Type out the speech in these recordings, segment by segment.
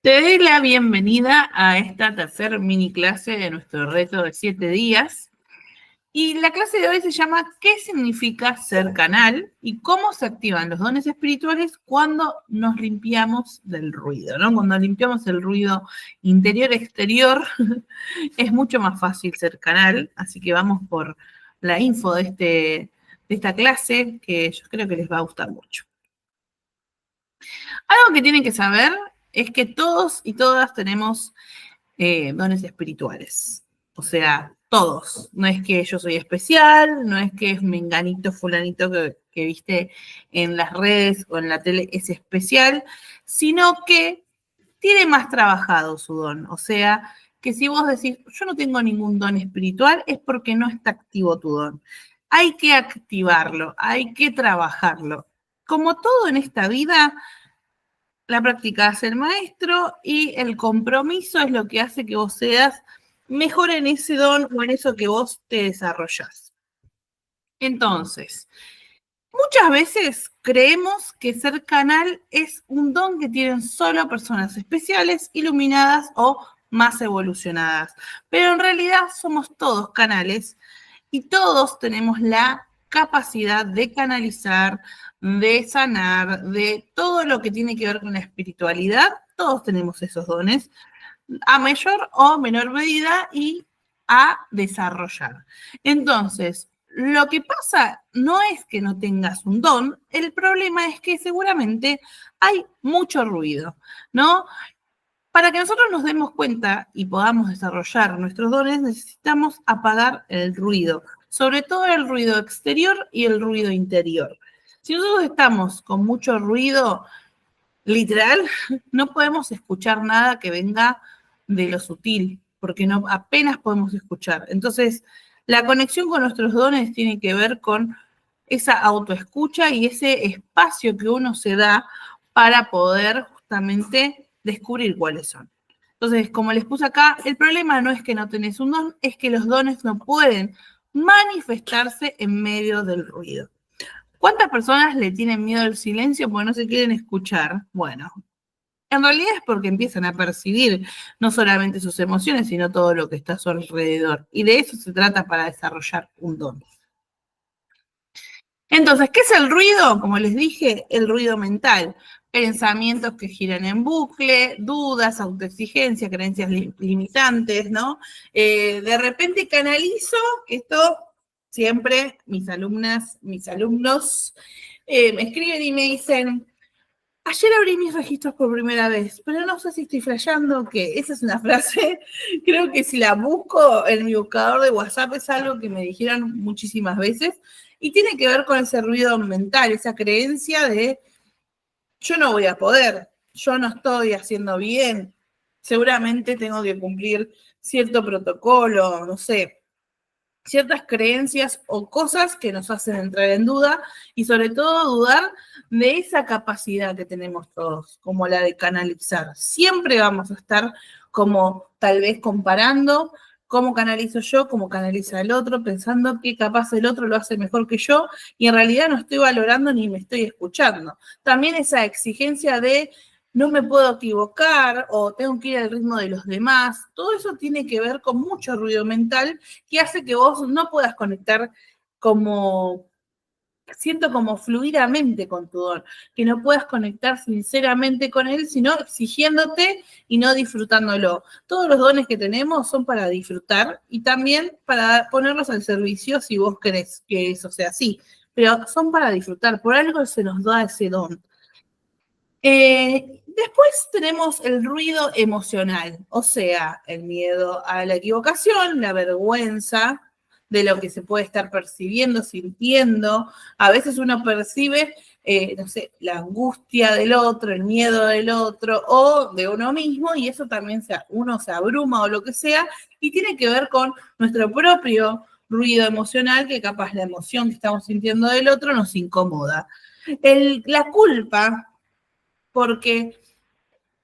Te doy la bienvenida a esta tercera mini clase de nuestro reto de 7 días. Y la clase de hoy se llama ¿Qué significa ser canal? Y cómo se activan los dones espirituales cuando nos limpiamos del ruido, ¿no? Cuando limpiamos el ruido interior-exterior, es mucho más fácil ser canal. Así que vamos por la info de esta clase, que yo creo que les va a gustar mucho. Algo que tienen que saber es que todos y todas tenemos dones espirituales. O sea, todos. No es que yo soy especial, no es que es menganito, fulanito que viste en las redes o en la tele es especial, sino que tiene más trabajado su don. O sea, que si vos decís, yo no tengo ningún don espiritual, es porque no está activo tu don. Hay que activarlo, hay que trabajarlo. Como todo en esta vida, la práctica hace el maestro y el compromiso es lo que hace que vos seas mejor en ese don o en eso que vos te desarrollás. Entonces, muchas veces creemos que ser canal es un don que tienen solo personas especiales, iluminadas o más evolucionadas, pero en realidad somos todos canales y todos tenemos la capacidad de canalizar, de sanar, de todo lo que tiene que ver con la espiritualidad. Todos tenemos esos dones a mayor o menor medida y a desarrollar. Entonces, lo que pasa no es que no tengas un don, el problema es que seguramente hay mucho ruido, ¿no? Para que nosotros nos demos cuenta y podamos desarrollar nuestros dones, necesitamos apagar el ruido, sobre todo el ruido exterior y el ruido interior. Si nosotros estamos con mucho ruido, literal, no podemos escuchar nada que venga de lo sutil, porque no, apenas podemos escuchar. Entonces, la conexión con nuestros dones tiene que ver con esa autoescucha y ese espacio que uno se da para poder justamente descubrir cuáles son. Entonces, como les puse acá, el problema no es que no tenés un don, es que los dones no pueden manifestarse en medio del ruido. ¿Cuántas personas le tienen miedo al silencio porque no se quieren escuchar? Bueno, en realidad es porque empiezan a percibir no solamente sus emociones, sino todo lo que está a su alrededor. Y de eso se trata para desarrollar un don. Entonces, ¿qué es el ruido? Como les dije, el ruido mental. Pensamientos que giran en bucle, dudas, autoexigencia, creencias limitantes, ¿no? De repente canalizo, que esto siempre mis alumnas, mis alumnos me escriben y me dicen, ayer abrí mis registros por primera vez, pero no sé si estoy flasheando o qué. Esa es una frase, creo que si la busco en mi buscador de WhatsApp es algo que me dijeron muchísimas veces y tiene que ver con ese ruido mental, esa creencia de yo no voy a poder, yo no estoy haciendo bien, seguramente tengo que cumplir cierto protocolo, no sé, ciertas creencias o cosas que nos hacen entrar en duda y sobre todo dudar de esa capacidad que tenemos todos, como la de canalizar. Siempre vamos a estar como tal vez comparando cómo canalizo yo, cómo canaliza el otro, pensando que capaz el otro lo hace mejor que yo y en realidad no estoy valorando ni me estoy escuchando. También esa exigencia de no me puedo equivocar o tengo que ir al ritmo de los demás, todo eso tiene que ver con mucho ruido mental que hace que vos no puedas conectar como, siento como fluidamente con tu don, que no puedas conectar sinceramente con él, sino exigiéndote y no disfrutándolo. Todos los dones que tenemos son para disfrutar y también para ponerlos al servicio si vos querés que eso sea así, pero son para disfrutar, por algo se nos da ese don. Después tenemos el ruido emocional, o sea, el miedo a la equivocación, la vergüenza de lo que se puede estar percibiendo, sintiendo. A veces uno percibe, no sé, la angustia del otro, el miedo del otro o de uno mismo y eso también uno se abruma o lo que sea y tiene que ver con nuestro propio ruido emocional que capaz la emoción que estamos sintiendo del otro nos incomoda. La culpa, porque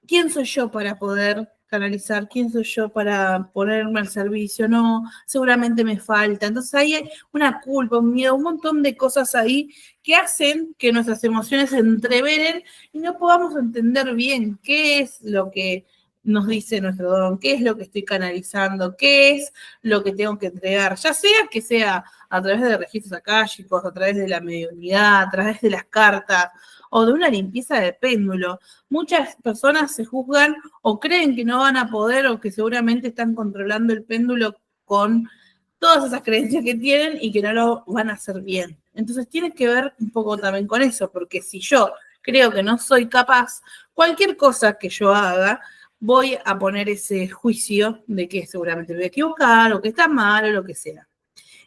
¿quién soy yo para poder canalizar? ¿Quién soy yo para ponerme al servicio? No, seguramente me falta. Entonces ahí hay una culpa, un miedo, un montón de cosas ahí que hacen que nuestras emociones se entreveren y no podamos entender bien qué es lo que nos dice nuestro don, qué es lo que estoy canalizando, qué es lo que tengo que entregar, ya sea que sea a través de registros akáshicos, a través de la mediunidad, a través de las cartas o de una limpieza de péndulo. Muchas personas se juzgan o creen que no van a poder o que seguramente están controlando el péndulo con todas esas creencias que tienen y que no lo van a hacer bien. Entonces tiene que ver un poco también con eso, porque si yo creo que no soy capaz, cualquier cosa que yo haga, voy a poner ese juicio de que seguramente me voy a equivocar o que está mal o lo que sea.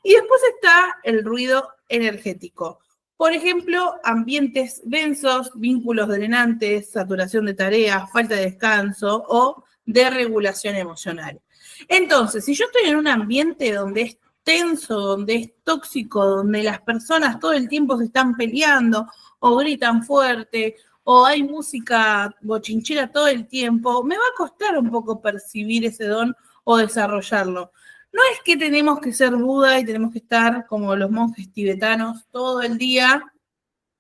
Y después está el ruido energético. Por ejemplo, ambientes densos, vínculos drenantes, saturación de tareas, falta de descanso o desregulación emocional. Entonces, si yo estoy en un ambiente donde es tenso, donde es tóxico, donde las personas todo el tiempo se están peleando o gritan fuerte o hay música bochinchera todo el tiempo, me va a costar un poco percibir ese don o desarrollarlo. No es que tenemos que ser Buda y tenemos que estar como los monjes tibetanos todo el día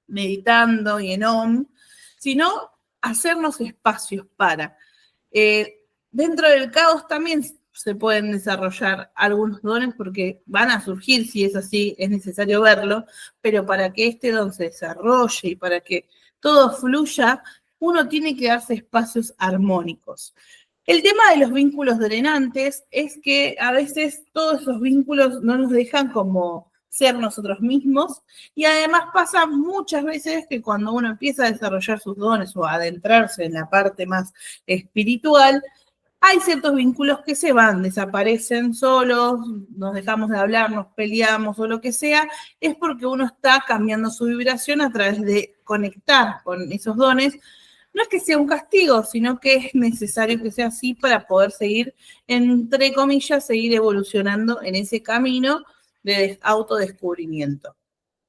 meditando y en Om, sino hacernos espacios para. Dentro del caos también se pueden desarrollar algunos dones porque van a surgir, si es así, es necesario verlo, pero para que este don se desarrolle y para que todo fluya, uno tiene que darse espacios armónicos. El tema de los vínculos drenantes es que a veces todos esos vínculos no nos dejan como ser nosotros mismos y además pasa muchas veces que cuando uno empieza a desarrollar sus dones o a adentrarse en la parte más espiritual, hay ciertos vínculos que se van, desaparecen solos, nos dejamos de hablar, nos peleamos o lo que sea, es porque uno está cambiando su vibración a través de conectar con esos dones. No es que sea un castigo, sino que es necesario que sea así para poder seguir, entre comillas, seguir evolucionando en ese camino de autodescubrimiento.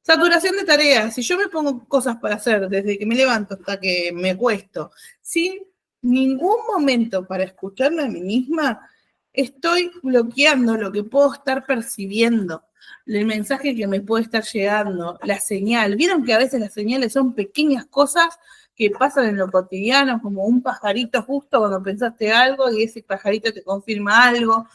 Saturación de tareas. Si yo me pongo cosas para hacer desde que me levanto hasta que me acuesto, sin ningún momento para escucharme a mí misma, estoy bloqueando lo que puedo estar percibiendo, el mensaje que me puede estar llegando, la señal. ¿Vieron que a veces las señales son pequeñas cosas que pasan en lo cotidiano, como un pajarito justo cuando pensaste algo y ese pajarito te confirma algo,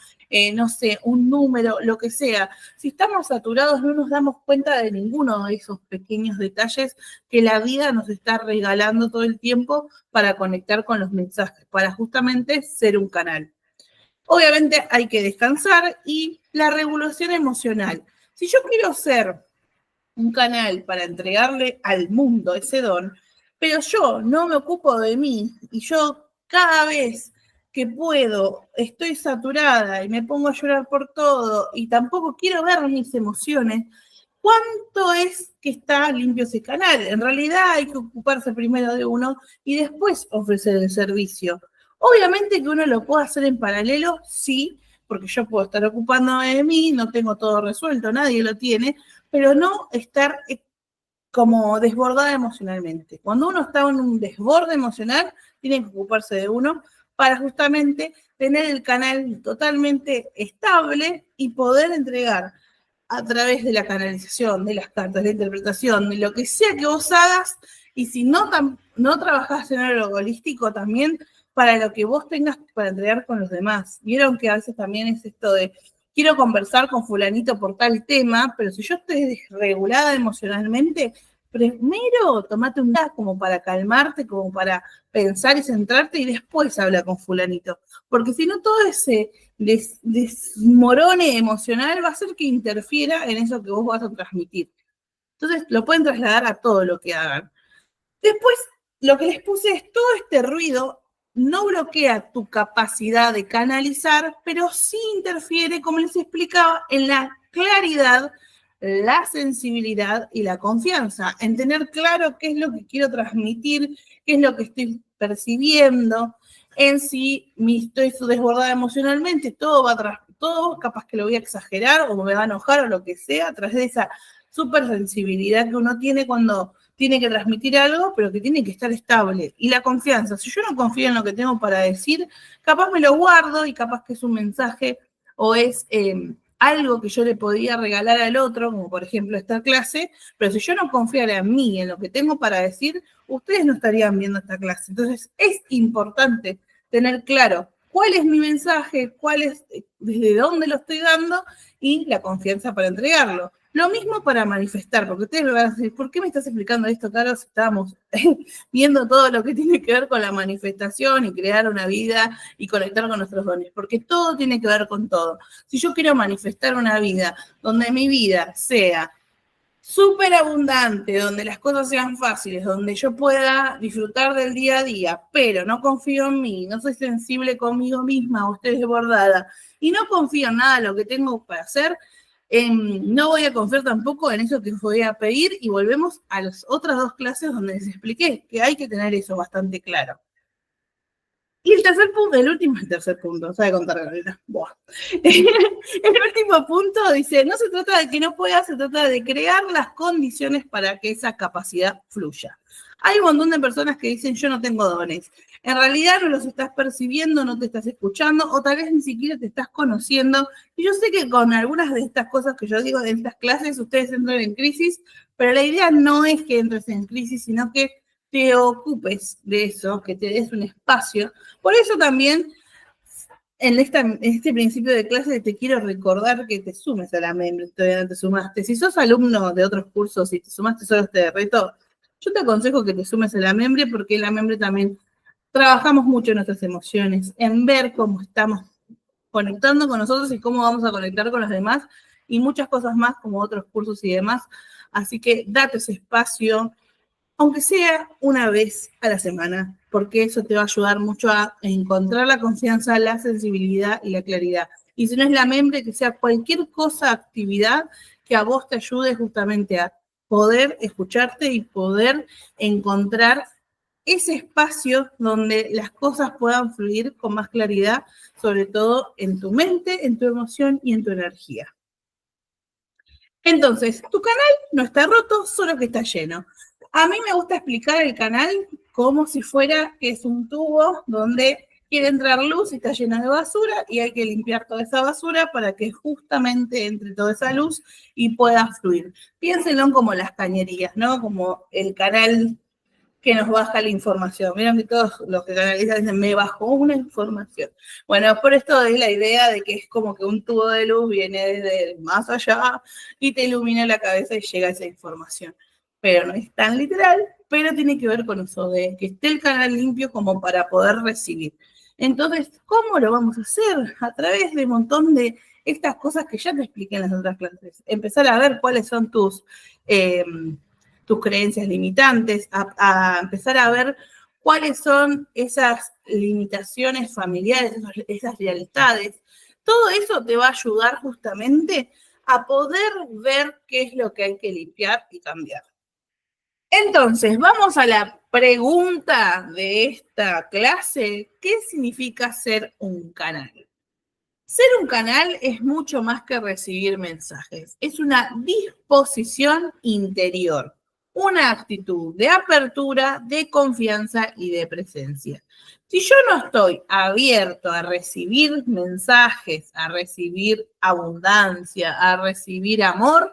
no sé, un número, lo que sea? Si estamos saturados no nos damos cuenta de ninguno de esos pequeños detalles que la vida nos está regalando todo el tiempo para conectar con los mensajes, para justamente ser un canal. Obviamente hay que descansar y la regulación emocional. Si yo quiero ser un canal para entregarle al mundo ese don, pero yo no me ocupo de mí y yo cada vez que puedo estoy saturada y me pongo a llorar por todo y tampoco quiero ver mis emociones, ¿cuánto es que está limpio ese canal? En realidad hay que ocuparse primero de uno y después ofrecer el servicio. Obviamente que uno lo puede hacer en paralelo, sí, porque yo puedo estar ocupándome de mí, no tengo todo resuelto, nadie lo tiene, pero no estar como desbordada emocionalmente. Cuando uno está en un desborde emocional, tiene que ocuparse de uno para justamente tener el canal totalmente estable y poder entregar a través de la canalización, de las cartas, de la interpretación, de lo que sea que vos hagas, y si no, no trabajás en algo holístico también, para lo que vos tengas para entregar con los demás. Vieron que a veces también es esto de, quiero conversar con fulanito por tal tema, pero si yo estoy desregulada emocionalmente, primero tomate un día como para calmarte, como para pensar y centrarte y después habla con fulanito. Porque si no, todo ese desmorone emocional va a hacer que interfiera en eso que vos vas a transmitir. Entonces lo pueden trasladar a todo lo que hagan. Después, lo que les puse es todo este ruido no bloquea tu capacidad de canalizar, pero sí interfiere, como les explicaba, en la claridad, la sensibilidad y la confianza, en tener claro qué es lo que quiero transmitir, qué es lo que estoy percibiendo, en si estoy desbordada emocionalmente, todo capaz que lo voy a exagerar o me va a enojar o lo que sea, a través de esa súper sensibilidad que uno tiene cuando tiene que transmitir algo, pero que tiene que estar estable. Y la confianza, si yo no confío en lo que tengo para decir, capaz me lo guardo y capaz que es un mensaje o es algo que yo le podía regalar al otro, como por ejemplo esta clase, pero si yo no confiara en mí, en lo que tengo para decir, ustedes no estarían viendo esta clase. Entonces es importante tener claro cuál es mi mensaje, cuál es, desde dónde lo estoy dando y la confianza para entregarlo. Lo mismo para manifestar, porque ustedes me van a decir, ¿por qué me estás explicando esto, Carlos? Estábamos viendo todo lo que tiene que ver con la manifestación y crear una vida y conectar con nuestros dones, porque todo tiene que ver con todo. Si yo quiero manifestar una vida donde mi vida sea súper abundante, donde las cosas sean fáciles, donde yo pueda disfrutar del día a día, pero no confío en mí, no soy sensible conmigo misma o estoy desbordada y no confío en nada de lo que tengo para hacer, no voy a confiar tampoco en eso que voy a pedir y volvemos a las otras 2 clases donde les expliqué que hay que tener eso bastante claro. Y el tercer punto, sabe contar, Gabriela. El último punto dice, no se trata de que no puedas, se trata de crear las condiciones para que esa capacidad fluya. Hay un montón de personas que dicen, yo no tengo dones. En realidad no los estás percibiendo, no te estás escuchando, o tal vez ni siquiera te estás conociendo. Y yo sé que con algunas de estas cosas que yo digo en estas clases, ustedes entran en crisis, pero la idea no es que entres en crisis, sino que te ocupes de eso, que te des un espacio. Por eso también, en este principio de clase, te quiero recordar que te sumes a la membre, todavía no te sumaste. Si sos alumno de otros cursos y te sumaste solo a este reto, yo te aconsejo que te sumes a la membre, porque en la membre también trabajamos mucho en nuestras emociones, en ver cómo estamos conectando con nosotros y cómo vamos a conectar con los demás, y muchas cosas más como otros cursos y demás. Así que date ese espacio, aunque sea una vez a la semana, porque eso te va a ayudar mucho a encontrar la confianza, la sensibilidad y la claridad. Y si no es la membre, que sea cualquier cosa, actividad que a vos te ayude justamente a poder escucharte y poder encontrar ese espacio donde las cosas puedan fluir con más claridad, sobre todo en tu mente, en tu emoción y en tu energía. Entonces, tu canal no está roto, solo que está lleno. A mí me gusta explicar el canal como si fuera que es un tubo donde quiere entrar luz y está lleno de basura y hay que limpiar toda esa basura para que justamente entre toda esa luz y pueda fluir. Piénsenlo como las cañerías, ¿no? Como el canal que nos baja la información. Miren que todos los que canalizan dicen, me bajó una información. Bueno, por esto es la idea de que es como que un tubo de luz viene desde más allá y te ilumina la cabeza y llega esa información. Pero no es tan literal, pero tiene que ver con eso, de que esté el canal limpio como para poder recibir. Entonces, ¿cómo lo vamos a hacer? A través de un montón de estas cosas que ya te expliqué en las otras clases. Empezar a ver cuáles son tus creencias limitantes, a empezar a ver cuáles son esas limitaciones familiares, esas lealtades. Todo eso te va a ayudar justamente a poder ver qué es lo que hay que limpiar y cambiar. Entonces, vamos a la pregunta de esta clase. ¿Qué significa ser un canal? Ser un canal es mucho más que recibir mensajes. Es una disposición interior, una actitud de apertura, de confianza y de presencia. Si yo no estoy abierto a recibir mensajes, a recibir abundancia, a recibir amor,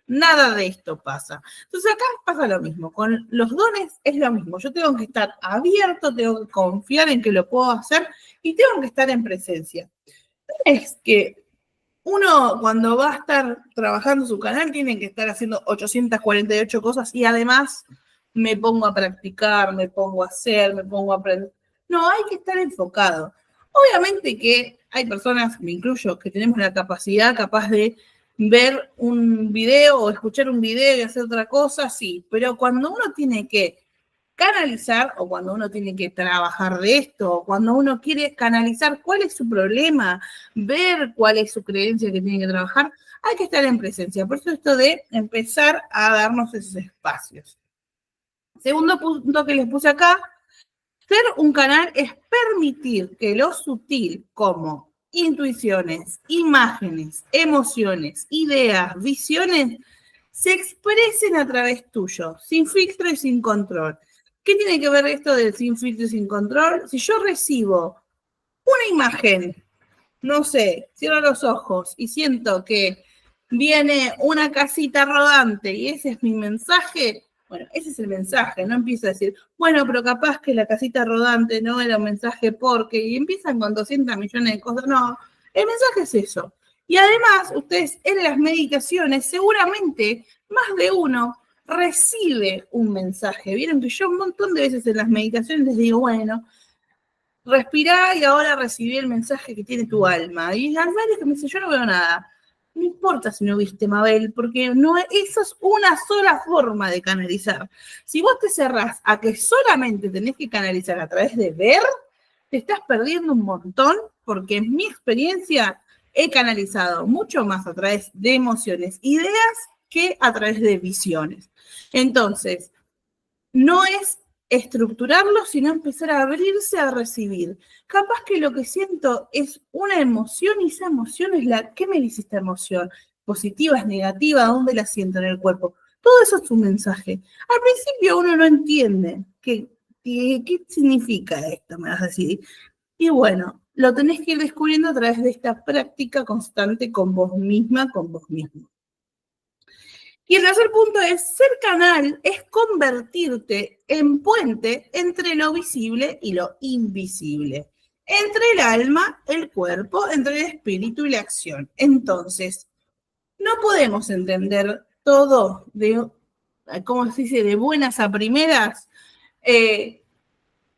nada de esto pasa. Entonces acá pasa lo mismo, con los dones es lo mismo. Yo tengo que estar abierto, tengo que confiar en que lo puedo hacer y tengo que estar en presencia. Es que uno cuando va a estar trabajando su canal tiene que estar haciendo 848 cosas y además me pongo a practicar, me pongo a hacer, me pongo a aprender. No, hay que estar enfocado. Obviamente que hay personas, me incluyo, que tenemos la capacidad capaz de ver un video o escuchar un video y hacer otra cosa, sí, pero cuando uno tiene que canalizar o cuando uno tiene que trabajar de esto, o cuando uno quiere canalizar cuál es su problema, ver cuál es su creencia que tiene que trabajar, hay que estar en presencia. Por eso esto de empezar a darnos esos espacios. Segundo punto que les puse acá, ser un canal es permitir que lo sutil como intuiciones, imágenes, emociones, ideas, visiones, se expresen a través tuyo, sin filtro y sin control. ¿Qué tiene que ver esto del sin filtro y sin control? Si yo recibo una imagen, no sé, cierro los ojos y siento que viene una casita rodante y ese es mi mensaje, bueno, ese es el mensaje, no empiezo a decir, bueno, pero capaz que la casita rodante no era un mensaje porque, y empiezan con 200 millones de cosas, no, el mensaje es eso. Y además, ustedes en las meditaciones, seguramente más de uno recibe un mensaje. Vieron que yo un montón de veces en las meditaciones les digo, bueno, respirá y ahora recibí el mensaje que tiene tu alma. Y hay varios que me dicen, yo no veo nada. No importa si no viste, Mabel, porque no, eso es una sola forma de canalizar. Si vos te cerrás a que solamente tenés que canalizar a través de ver, te estás perdiendo un montón, porque en mi experiencia he canalizado mucho más a través de emociones, ideas, que a través de visiones. Entonces, no es estructurarlo, sino empezar a abrirse a recibir. Capaz que lo que siento es una emoción y esa emoción es la, ¿qué me dice esta emoción? ¿Positiva, es negativa? ¿Dónde la siento en el cuerpo? Todo eso es un mensaje. Al principio uno no entiende qué significa esto, me vas a decir. Y bueno, lo tenés que ir descubriendo a través de esta práctica constante con vos misma, con vos mismo. Y el tercer punto es, ser canal es convertirte en puente entre lo visible y lo invisible, entre el alma, el cuerpo, entre el espíritu y la acción. Entonces, no podemos entender todo de, ¿cómo se dice?, de buenas a primeras,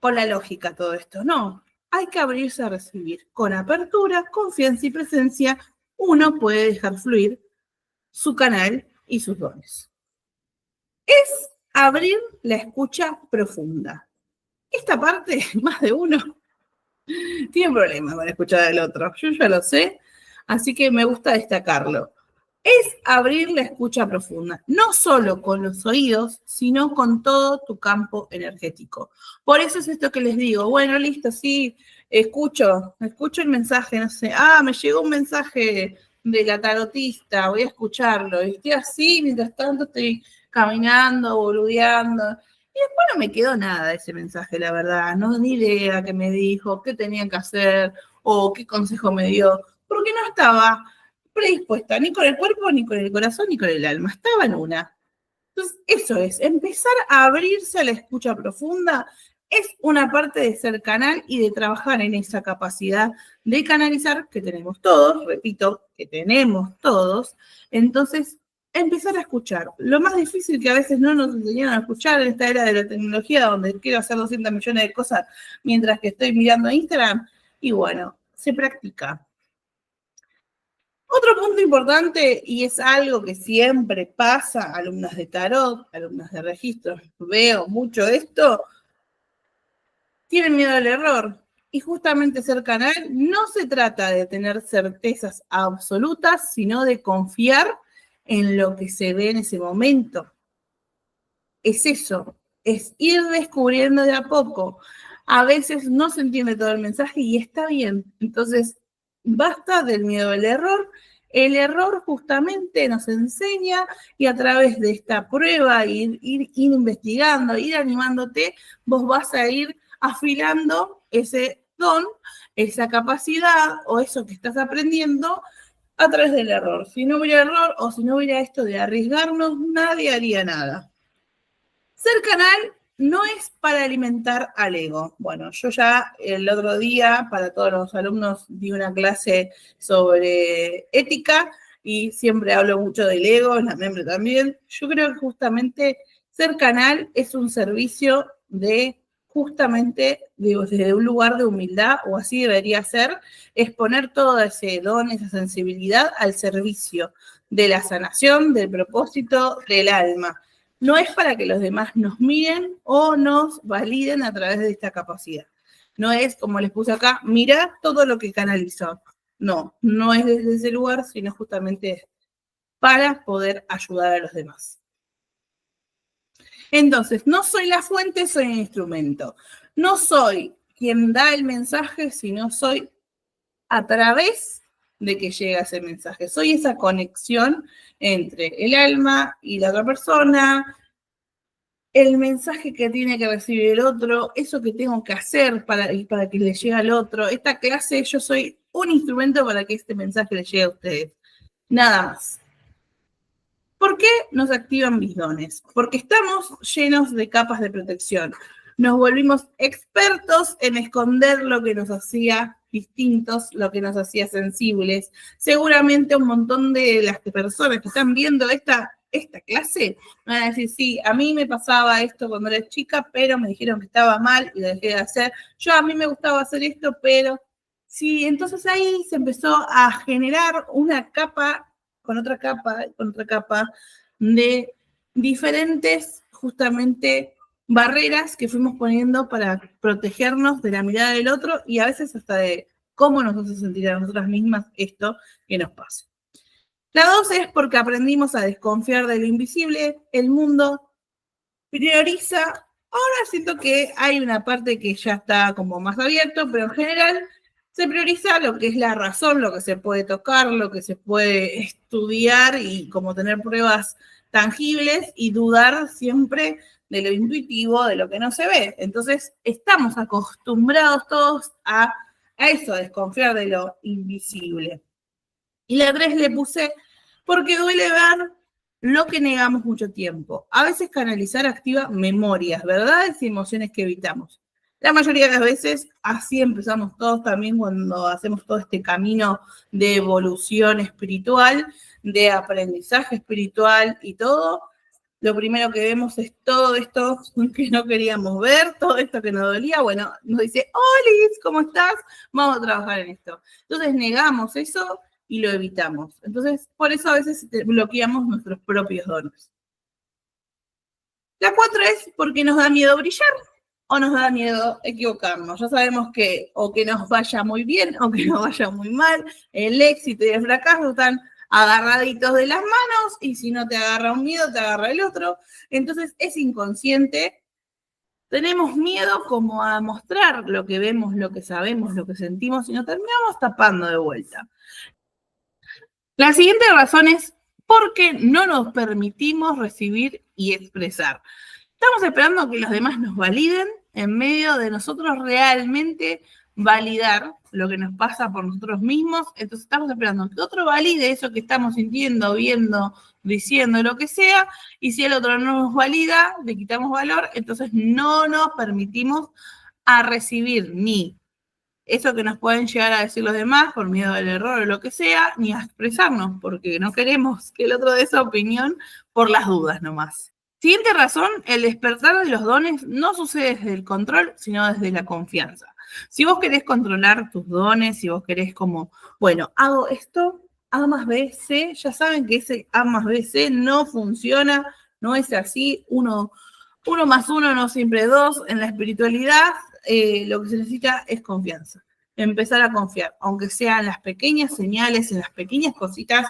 con la lógica todo esto. No, hay que abrirse a recibir. Con apertura, confianza y presencia, uno puede dejar fluir su canal y sus dones. Es abrir la escucha profunda. Esta parte, más de uno, tiene problemas con escuchar al otro. Yo ya lo sé, así que me gusta destacarlo. Es abrir la escucha profunda, no solo con los oídos, sino con todo tu campo energético. Por eso es esto que les digo, bueno, listo, sí, escucho el mensaje, no sé, me llegó un mensaje de la tarotista, voy a escucharlo, y estoy así, mientras tanto estoy caminando, boludeando, y después no me quedó nada de ese mensaje, la verdad, no ni idea qué me dijo, qué tenía que hacer, o qué consejo me dio, porque no estaba predispuesta, ni con el cuerpo, ni con el corazón, ni con el alma. Estaba en una. Entonces, eso es, empezar a abrirse a la escucha profunda es una parte de ser canal y de trabajar en esa capacidad de canalizar que tenemos todos, repito, que tenemos todos. Entonces, empezar a escuchar. Lo más difícil que a veces no nos enseñaron a escuchar en esta era de la tecnología, donde quiero hacer 200 millones de cosas mientras que estoy mirando Instagram, y bueno, se practica. Otro punto importante, y es algo que siempre pasa, alumnas de tarot, alumnas de registros, veo mucho esto, tienen miedo al error. Y justamente ser canal no se trata de tener certezas absolutas, sino de confiar en lo que se ve en ese momento. Es eso, es ir descubriendo de a poco. A veces no se entiende todo el mensaje y está bien. Entonces, basta del miedo al error. El error justamente nos enseña y a través de esta prueba, ir investigando, ir animándote, vos vas a ir afilando ese don, esa capacidad o eso que estás aprendiendo a través del error. Si no hubiera error o si no hubiera esto de arriesgarnos, nadie haría nada. Ser canal no es para alimentar al ego. Bueno, yo ya el otro día para todos los alumnos di una clase sobre ética y siempre hablo mucho del ego, la membre también. Yo creo que justamente ser canal es un servicio de justamente desde un lugar de humildad, o así debería ser, es poner todo ese don, esa sensibilidad al servicio de la sanación, del propósito, del alma. No es para que los demás nos miren o nos validen a través de esta capacidad. No es, como les puse acá, mirá todo lo que canalizó. No, no es desde ese lugar, sino justamente para poder ayudar a los demás. Entonces, no soy la fuente, soy el instrumento. No soy quien da el mensaje, sino soy a través de que llega ese mensaje. Soy esa conexión entre el alma y la otra persona, el mensaje que tiene que recibir el otro, eso que tengo que hacer para que le llegue al otro. Esta clase, yo soy un instrumento para que este mensaje le llegue a ustedes. Nada más. ¿Por qué nos activan mis dones? Porque estamos llenos de capas de protección. Nos volvimos expertos en esconder lo que nos hacía distintos, lo que nos hacía sensibles. Seguramente un montón de las personas que están viendo esta clase van a decir, sí, a mí me pasaba esto cuando era chica, pero me dijeron que estaba mal y lo dejé de hacer. A mí me gustaba hacer esto, pero sí, entonces ahí se empezó a generar una capa con otra capa de diferentes, justamente, barreras que fuimos poniendo para protegernos de la mirada del otro y a veces hasta de cómo nos hace sentir a nosotras mismas esto que nos pasa. La 2 es porque aprendimos a desconfiar de lo invisible. El mundo prioriza, ahora siento que hay una parte que ya está como más abierto, pero en general se prioriza lo que es la razón, lo que se puede tocar, lo que se puede estudiar y como tener pruebas tangibles y dudar siempre de lo intuitivo, de lo que no se ve. Entonces, estamos acostumbrados todos a eso, a desconfiar de lo invisible. Y la 3 le puse porque duele ver lo que negamos mucho tiempo. A veces canalizar activa memorias, verdades y emociones que evitamos. La mayoría de las veces así empezamos todos también cuando hacemos todo este camino de evolución espiritual, de aprendizaje espiritual y todo. Lo primero que vemos es todo esto que no queríamos ver, todo esto que nos dolía. Bueno, nos dice, hola, ¿cómo estás? Vamos a trabajar en esto. Entonces negamos eso y lo evitamos. Entonces, por eso a veces bloqueamos nuestros propios dones. La 4 es porque nos da miedo brillar o nos da miedo equivocarnos. Ya sabemos que o que nos vaya muy bien o que nos vaya muy mal. El éxito y el fracaso están agarraditos de las manos y si no te agarra un miedo, te agarra el otro. Entonces es inconsciente. Tenemos miedo como a mostrar lo que vemos, lo que sabemos, lo que sentimos y nos terminamos tapando de vuelta. La siguiente razón es porque no nos permitimos recibir y expresar. Estamos esperando que los demás nos validen en medio de nosotros realmente validar lo que nos pasa por nosotros mismos. Entonces estamos esperando que otro valide eso que estamos sintiendo, viendo, diciendo, lo que sea, y si el otro no nos valida, le quitamos valor, entonces no nos permitimos a recibir ni eso que nos pueden llegar a decir los demás por miedo al error o lo que sea, ni a expresarnos, porque no queremos que el otro dé esa opinión por las dudas nomás. Siguiente razón, el despertar de los dones no sucede desde el control, sino desde la confianza. Si vos querés controlar tus dones, si vos querés como, bueno, hago esto, A más B, C, ya saben que ese A más B, C no funciona, no es así, uno más uno no siempre dos, en la espiritualidad lo que se necesita es confianza, empezar a confiar, aunque sean las pequeñas señales, en las pequeñas cositas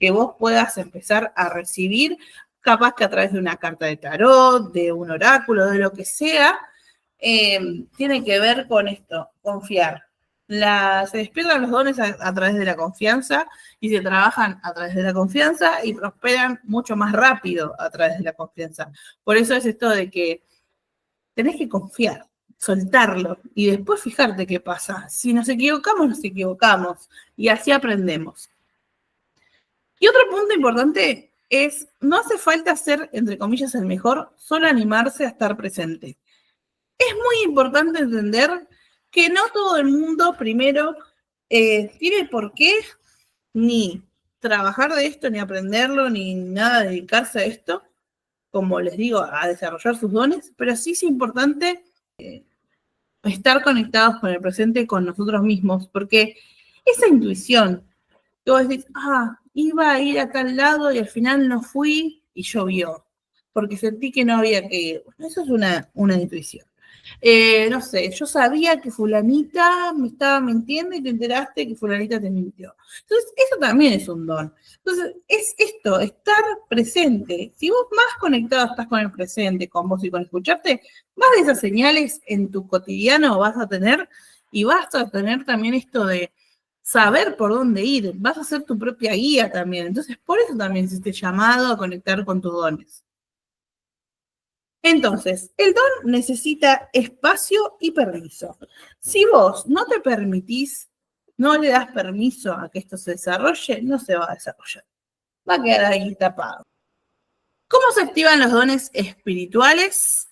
que vos puedas empezar a recibir, capaz que a través de una carta de tarot, de un oráculo, de lo que sea, tiene que ver con esto, confiar. Se despiertan los dones a través de la confianza y se trabajan a través de la confianza y prosperan mucho más rápido a través de la confianza. Por eso es esto de que tenés que confiar, soltarlo y después fijarte qué pasa. Si nos equivocamos y así aprendemos. Y otro punto importante es, no hace falta ser, entre comillas, el mejor, solo animarse a estar presente. Es muy importante entender que no todo el mundo, primero, tiene por qué ni trabajar de esto, ni aprenderlo, ni nada, dedicarse a esto, como les digo, a desarrollar sus dones, pero sí es importante estar conectados con el presente, con nosotros mismos, porque esa intuición, que vos decís, iba a ir a tal lado y al final no fui y llovió, porque sentí que no había que ir. Bueno, eso es una intuición. No sé, yo sabía que fulanita me estaba mintiendo y te enteraste que fulanita te mintió. Entonces, eso también es un don. Entonces, es esto, estar presente. Si vos más conectado estás con el presente, con vos y con escucharte, más de esas señales en tu cotidiano vas a tener y vas a tener también esto de saber por dónde ir, vas a ser tu propia guía también. Entonces, por eso también hiciste llamado a conectar con tus dones. Entonces, el don necesita espacio y permiso. Si vos no te permitís, no le das permiso a que esto se desarrolle, no se va a desarrollar. Va a quedar ahí tapado. ¿Cómo se activan los dones espirituales?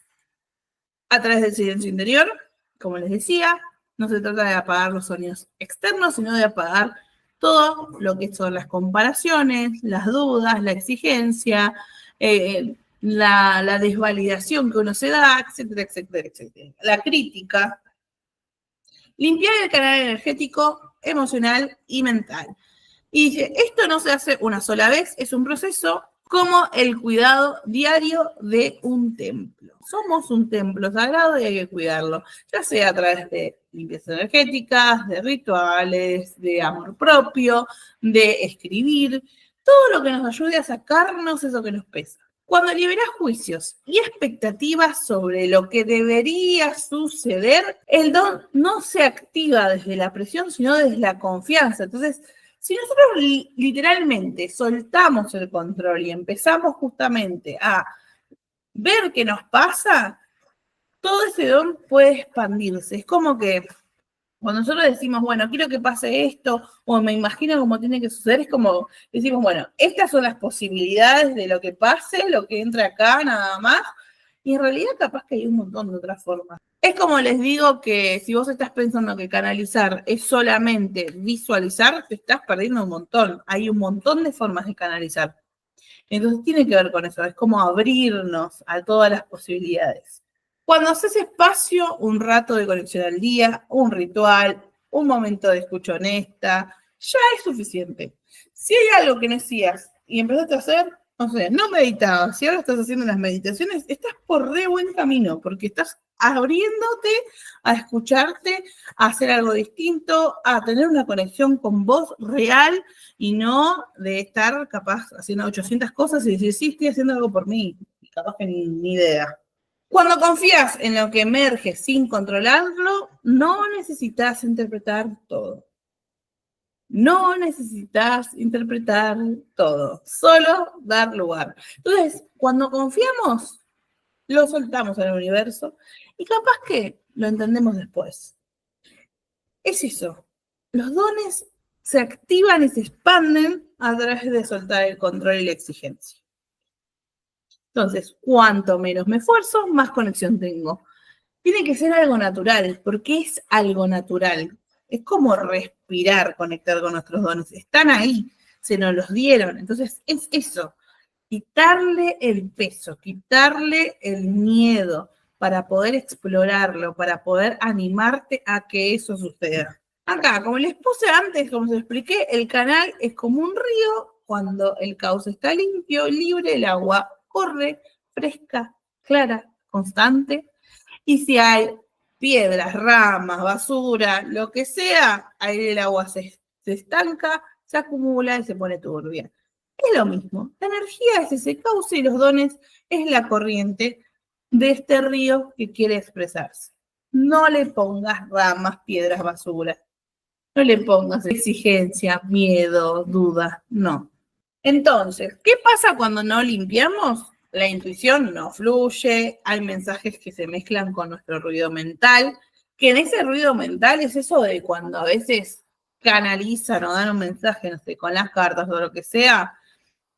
A través del silencio interior, como les decía, no se trata de apagar los sonidos externos, sino de apagar todo lo que son las comparaciones, las dudas, la exigencia, la desvalidación que uno se da, etcétera, etcétera, etcétera. La crítica. Limpiar el canal energético, emocional y mental. Y dice, esto no se hace una sola vez, es un proceso como el cuidado diario de un templo. Somos un templo sagrado y hay que cuidarlo, ya sea a través de limpiezas energéticas, de rituales, de amor propio, de escribir, todo lo que nos ayude a sacarnos eso que nos pesa. Cuando liberás juicios y expectativas sobre lo que debería suceder, el don no se activa desde la presión, sino desde la confianza. Entonces, si nosotros literalmente soltamos el control y empezamos justamente a ver qué nos pasa, todo ese don puede expandirse. Es como que cuando nosotros decimos, bueno, quiero que pase esto, o me imagino cómo tiene que suceder, es como decimos, bueno, estas son las posibilidades de lo que pase, lo que entra acá, nada más, y en realidad capaz que hay un montón de otras formas. Es como les digo que si vos estás pensando que canalizar es solamente visualizar, te estás perdiendo un montón. Hay un montón de formas de canalizar. Entonces tiene que ver con eso, es como abrirnos a todas las posibilidades. Cuando haces espacio, un rato de conexión al día, un ritual, un momento de escucha honesta, ya es suficiente. Si hay algo que no hacías y empezaste a hacer, o sea, no meditabas, si ahora estás haciendo las meditaciones, estás por re buen camino, porque estás abriéndote a escucharte, a hacer algo distinto, a tener una conexión con vos real y no de estar capaz haciendo 800 cosas y decir, sí, estoy haciendo algo por mí, y capaz que ni idea. Cuando confías en lo que emerge sin controlarlo, no necesitas interpretar todo. No necesitas interpretar todo, solo dar lugar. Entonces, cuando confiamos, lo soltamos al universo y capaz que lo entendemos después. Es eso. Los dones se activan y se expanden a través de soltar el control y la exigencia. Entonces, cuanto menos me esfuerzo, más conexión tengo. Tiene que ser algo natural, porque es algo natural. Es como respirar, conectar con nuestros dones. Están ahí, se nos los dieron. Entonces, es eso. Quitarle el peso, quitarle el miedo para poder explorarlo, para poder animarte a que eso suceda. Acá, como les puse antes, como se expliqué, el canal es como un río. Cuando el cauce está limpio, libre, el agua corre, fresca, clara, constante. Y si hay piedras, ramas, basura, lo que sea, ahí el agua se estanca, se acumula y se pone turbia. Es lo mismo. La energía es ese cauce y los dones es la corriente de este río que quiere expresarse. No le pongas ramas, piedras, basura. No le pongas exigencia, miedo, duda. No. Entonces, ¿qué pasa cuando no limpiamos? La intuición no fluye, hay mensajes que se mezclan con nuestro ruido mental, que en ese ruido mental es eso de cuando a veces canalizan o dan un mensaje, no sé, con las cartas o lo que sea,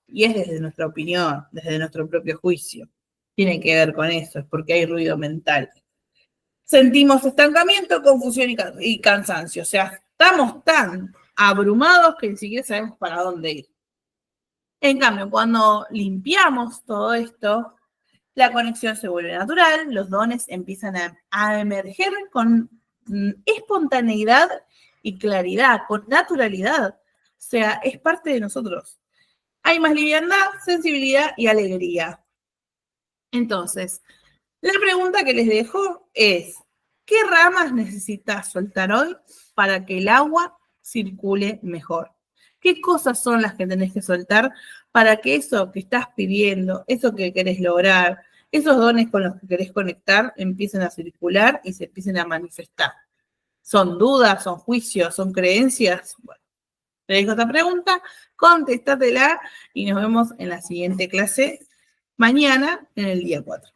y es desde nuestra opinión, desde nuestro propio juicio. Tiene que ver con eso, es porque hay ruido mental. Sentimos estancamiento, confusión y cansancio, o sea, estamos tan abrumados que ni siquiera sabemos para dónde ir. En cambio, cuando limpiamos todo esto, la conexión se vuelve natural, los dones empiezan a emerger con espontaneidad y claridad, con naturalidad. O sea, es parte de nosotros. Hay más liviandad, sensibilidad y alegría. Entonces, la pregunta que les dejo es, ¿qué ramas necesitas soltar hoy para que el agua circule mejor? ¿Qué cosas son las que tenés que soltar para que eso que estás pidiendo, eso que querés lograr, esos dones con los que querés conectar, empiecen a circular y se empiecen a manifestar? ¿Son dudas, son juicios, son creencias? Bueno, te dejo esta pregunta, contéstatela y nos vemos en la siguiente clase mañana en el día 4.